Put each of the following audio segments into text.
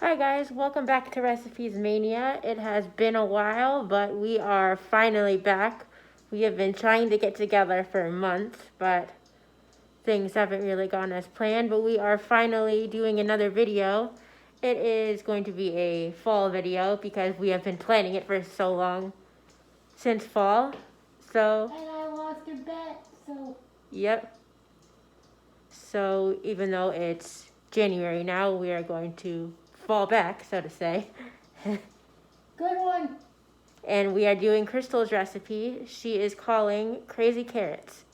Hi guys, welcome back to Recipes Mania. It has been a while, but we are finally back. We have been trying to get together for months, but things haven't really gone as planned, but we are finally doing another video. It is going to be a fall video because we have been planning it for so long, since fall. So, and I lost a bet, so. Yep. So even though it's January now, we are going to fall back, so to say. Good one. And we are doing Crystal's recipe. She is calling crazy carrots.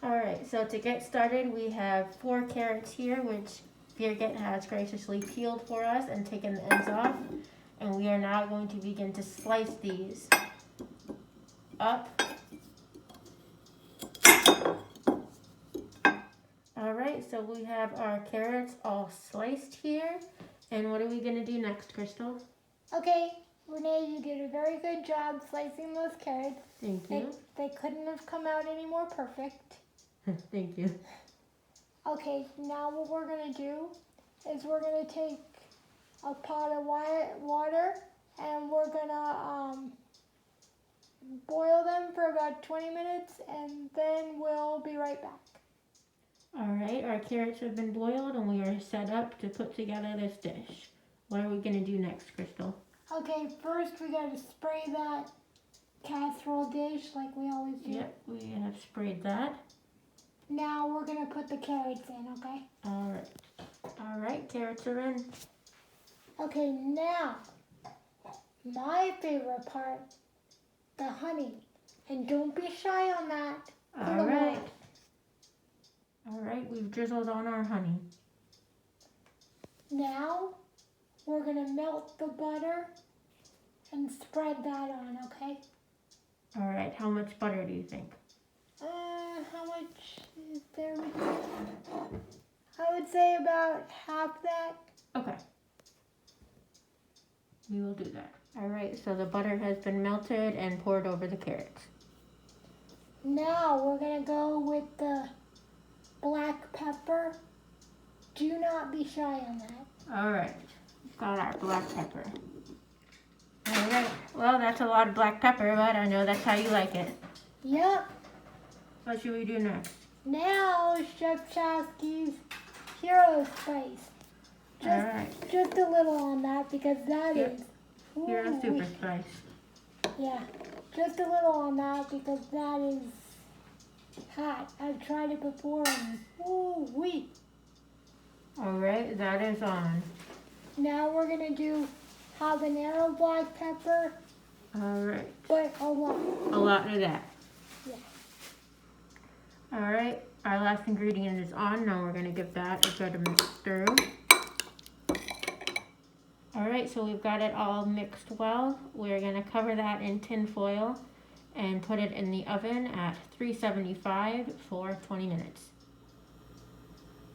Alright, so to get started, we have 4 carrots here, which Birgit has graciously peeled for us and taken the ends off. And we are now going to begin to slice these up. Alright, so we have our carrots all sliced here. And what are we going to do next, Crystal? Okay, Renee, you did a very good job slicing those carrots. Thank you. They couldn't have come out any more perfect. Thank you. Okay, now what we're going to do is we're going to take a pot of water and we're going to boil them for about 20 minutes and then we'll be right back. Alright, our carrots have been boiled and we are set up to put together this dish. What are we going to do next, Crystal? Okay, first we got to spray that casserole dish like we always do. Yep, we have sprayed that. Now we're going to put the carrots in, okay? Alright, carrots are in. Okay, now, my favorite part, the honey. And don't be shy on that. Alright, we've drizzled on our honey. Now, we're going to melt the butter and spread that on, okay? Alright, how much butter do you think? How much is there? I would say about half that. Okay. We will do that. Alright, so the butter has been melted and poured over the carrots. Now, we're going to go with the black pepper. Do not be shy on that. Alright, got our black pepper. Alright, well that's a lot of black pepper, but I know that's how you like it. Yep. What should we do next? Now, Chef Chasky's Hero Spice. Just a little on that because that is... Hero Super Spice. Yeah, just a little on that because that is hot. I've tried it before and woo-wee. Alright, that is on. Now we're going to do habanero black pepper. Alright. But a lot. A lot of that. Yeah. Alright, our last ingredient is on. Now we're going to give that a good stir. Alright, so we've got it all mixed well. We're going to cover that in tin foil and put it in the oven at 375 for 20 minutes.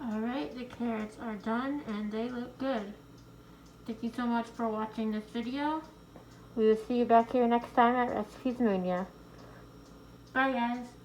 Alright, the carrots are done and they look good. Thank you so much for watching this video. We will see you back here next time at Recipes Mania. Bye guys.